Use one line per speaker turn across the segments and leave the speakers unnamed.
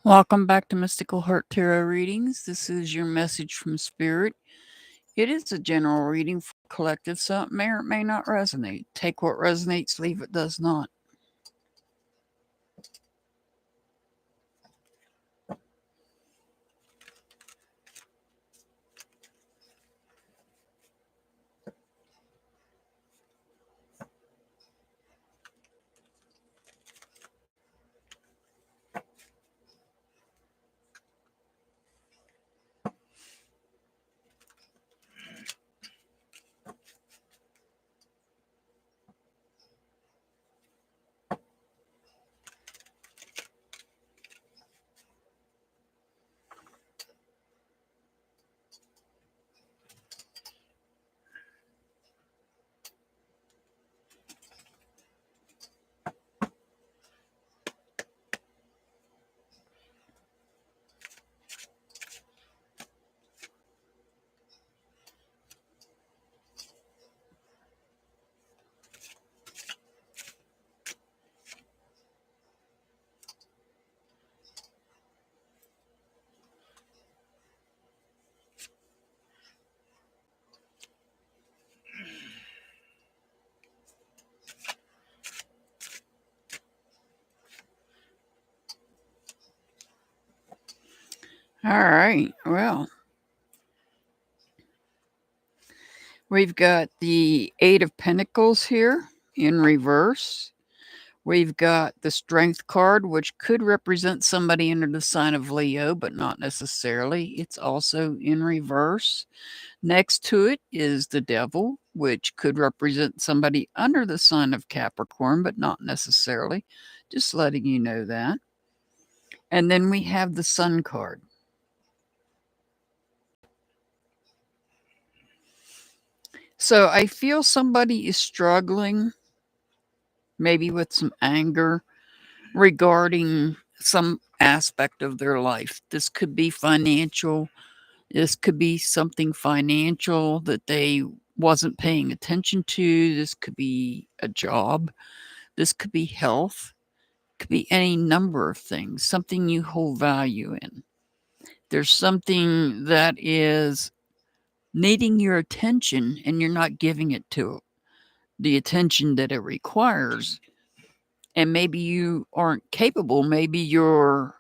Welcome back to Mystical Heart Tarot Readings. This is your message from Spirit. It is a general reading for collective, so it may or may not resonate. Take what resonates, leave what does not. All right, well, we've got the Eight of Pentacles here in reverse. We've got the Strength card, which could represent somebody under the sign of Leo, but not necessarily. It's also in reverse. Next to it is the Devil, which could represent somebody under the sign of Capricorn, but not necessarily. Just letting you know that. And then we have the Sun card. So I feel somebody is struggling, maybe with some anger regarding some aspect of their life. This could be financial. This could be something financial that they wasn't paying attention to. This could be a job. This could be health. It could be any number of things, something you hold value in. There's something that is needing your attention and you're not giving it to the attention that it requires. And maybe you aren't capable. Maybe you're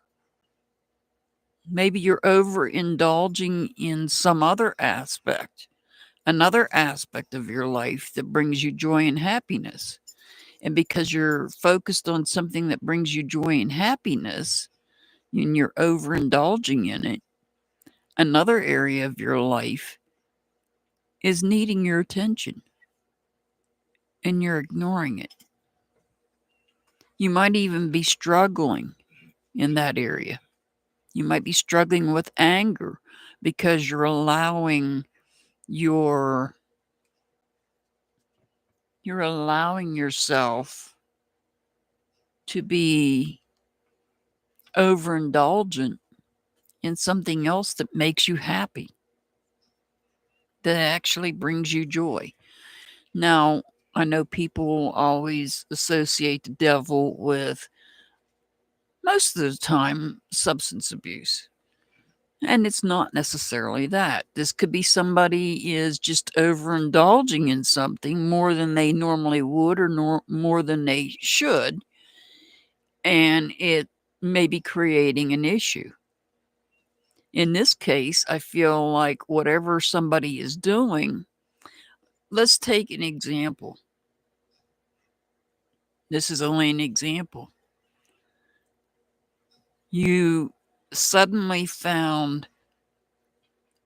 overindulging in some other aspect, another aspect of your life that brings you joy and happiness. And because you're focused on something that brings you joy and happiness, and you're overindulging in it, another area of your life is needing your attention and you're ignoring it. You might even be struggling in that area. You might be struggling with anger because your you're allowing yourself to be overindulgent in something else that makes you happy, that actually brings you joy. Now, I know people always associate the devil with, most of the time, substance abuse. And it's not necessarily that. This could be somebody is just overindulging in something more than they normally would or more than they should. And it may be creating an issue. In this case, I feel like whatever somebody is doing, let's take an example. This is only an example. You suddenly found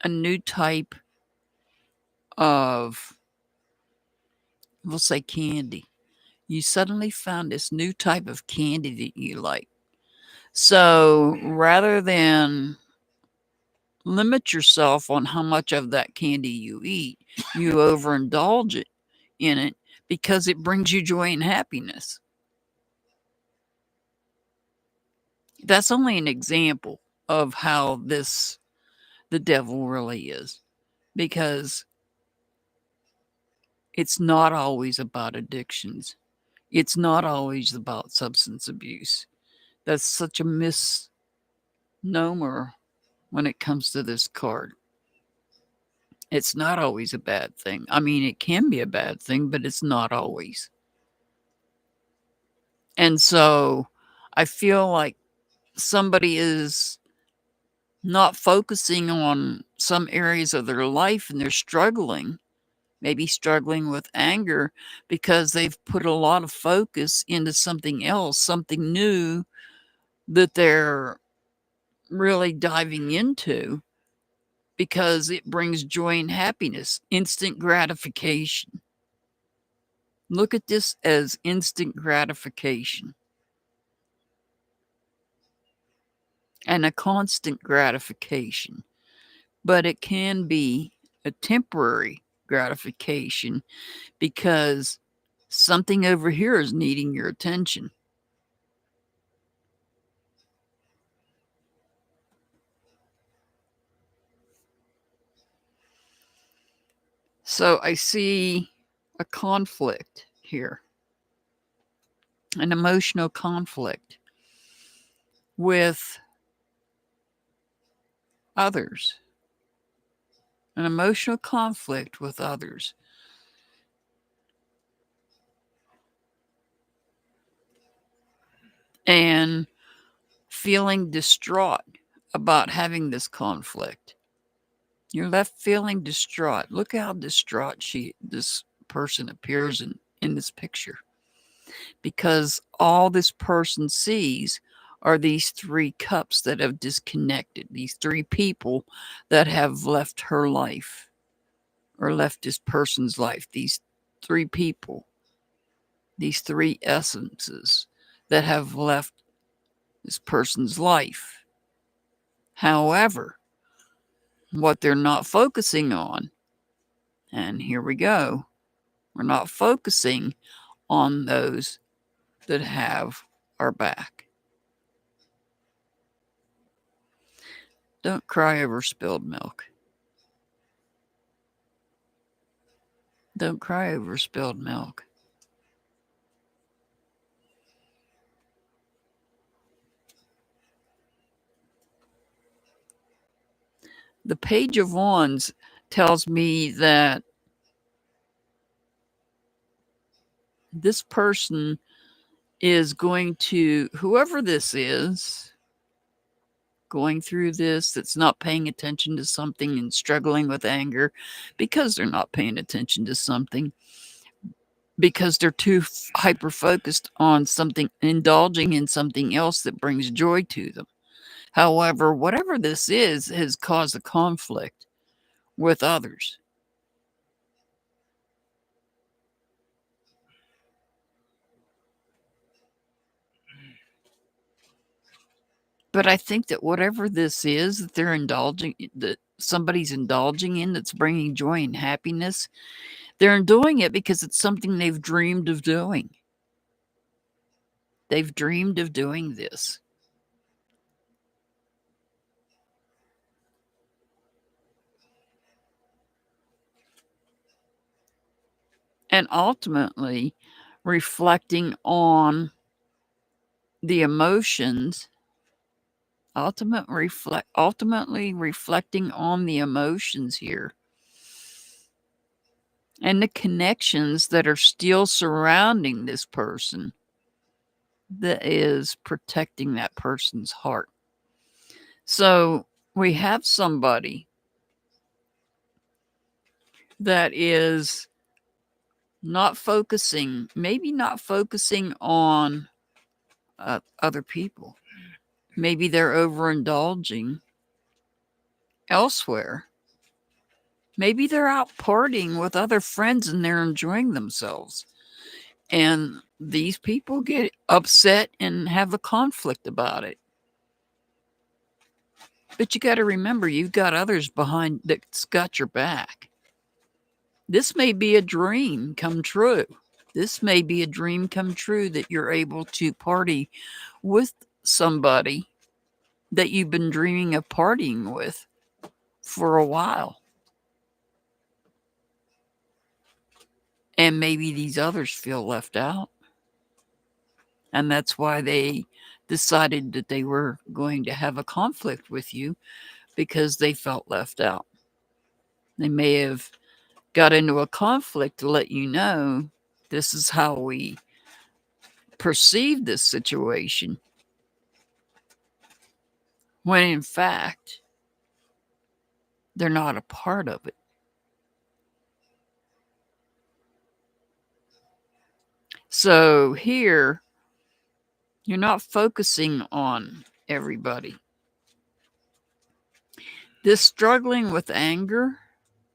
a new type of, we'll say, candy. You suddenly found this new type of candy that you like. So rather than limit yourself on how much of that candy you eat, you overindulge in it because it brings you joy and happiness. That's only an example of how the devil really is, because it's not always about addictions. It's not always about substance abuse. That's such a no more when it comes to this card. It's not always a bad thing. I mean, it can be a bad thing, but it's not always. And so I feel like somebody is not focusing on some areas of their life and they're struggling, maybe struggling with anger because they've put a lot of focus into something else, something new that they're really diving into because it brings joy and happiness, instant gratification. Look at this as instant gratification and a constant gratification, but it can be a temporary gratification because something over here is needing your attention. So I see a conflict here, an emotional conflict with others, an emotional conflict with others. And feeling distraught about having this conflict. You're left feeling distraught. Look how distraught this person appears in this picture. Because all this person sees are these three cups that have disconnected, these three people that have left her life or left this person's life, these three people, these three essences that have left this person's life. However, what they're not focusing on, and here we go, we're not focusing on those that have our back. Don't cry over spilled milk. Don't cry over spilled milk. The Page of Wands tells me that this person is going to, whoever this is, going through this, that's not paying attention to something and struggling with anger because they're not paying attention to something, because they're too hyper focused on something, indulging in something else that brings joy to them. However, whatever this is has caused a conflict with others. But I think that whatever this is that they're indulging, that somebody's indulging in, that's bringing joy and happiness, they're doing it because it's something they've dreamed of doing. They've dreamed of doing this. And ultimately reflecting on the emotions, ultimately reflecting on the emotions here and the connections that are still surrounding this person that is protecting that person's heart. So we have somebody that is not focusing, maybe not focusing on other people. Maybe they're overindulging elsewhere. Maybe they're out partying with other friends and they're enjoying themselves. And these people get upset and have a conflict about it. But you got to remember, you've got others behind that's got your back. This may be a dream come true. This may be a dream come true that you're able to party with somebody that you've been dreaming of partying with for a while. And maybe these others feel left out. And that's why they decided that they were going to have a conflict with you because they felt left out. They may have got into a conflict to let you know this is how we perceive this situation, when in fact, they're not a part of it. So here, you're not focusing on everybody. This struggling with anger,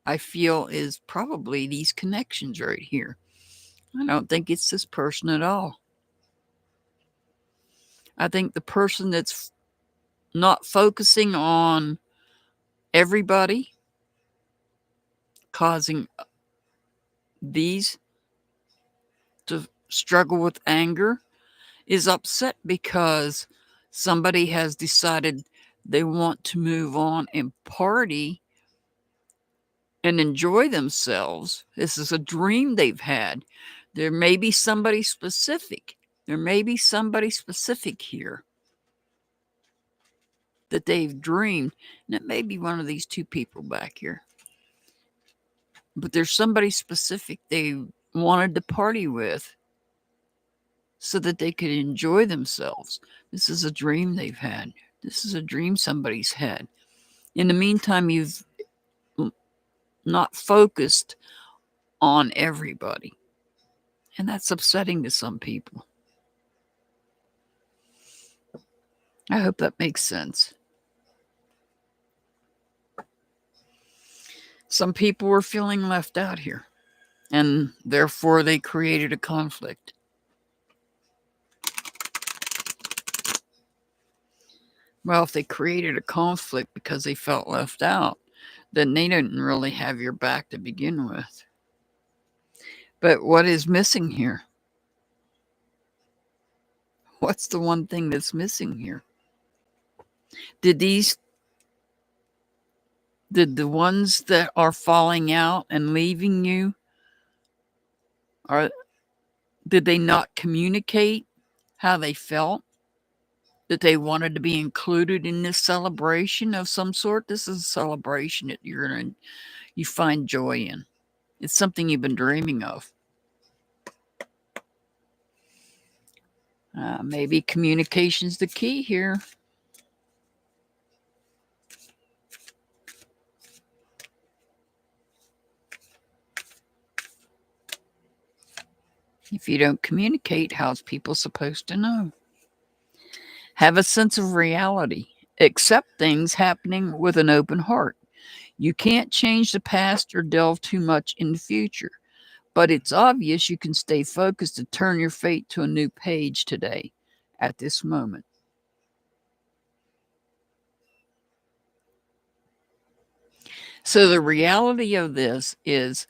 I feel, is probably these connections right here. I don't think it's this person at all. I think the person that's not focusing on everybody causing these to struggle with anger is upset because somebody has decided they want to move on and party and enjoy themselves. This is a dream they've had. There may be somebody specific. There may be somebody specific here that they've dreamed. And it may be one of these two people back here. But there's somebody specific they wanted to party with so that they could enjoy themselves. This is a dream they've had. This is a dream somebody's had. In the meantime, you've not focused on everybody. And that's upsetting to some people. I hope that makes sense. Some people were feeling left out here, and therefore they created a conflict. Well, if they created a conflict because they felt left out, then they didn't really have your back to begin with. But what is missing here? What's the one thing that's missing here? Did the ones that are falling out and leaving you, did they not communicate how they felt? That they wanted to be included in this celebration of some sort? This is a celebration that you find joy in. It's something you've been dreaming of. Maybe communication's the key here. If you don't communicate, how's people supposed to know? Have a sense of reality. Accept things happening with an open heart. You can't change the past or delve too much in the future, but it's obvious you can stay focused to turn your fate to a new page today, at this moment. So the reality of this is,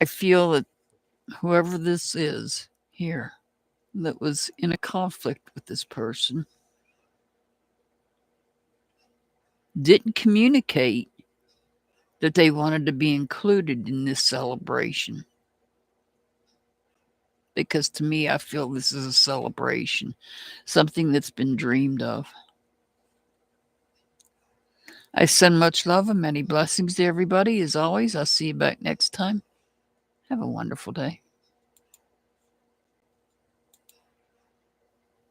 I feel that whoever this is here that was in a conflict with this person didn't communicate that they wanted to be included in this celebration. Because to me, I feel this is a celebration, something that's been dreamed of. I send much love and many blessings to everybody. As always, I'll see you back next time. Have a wonderful day.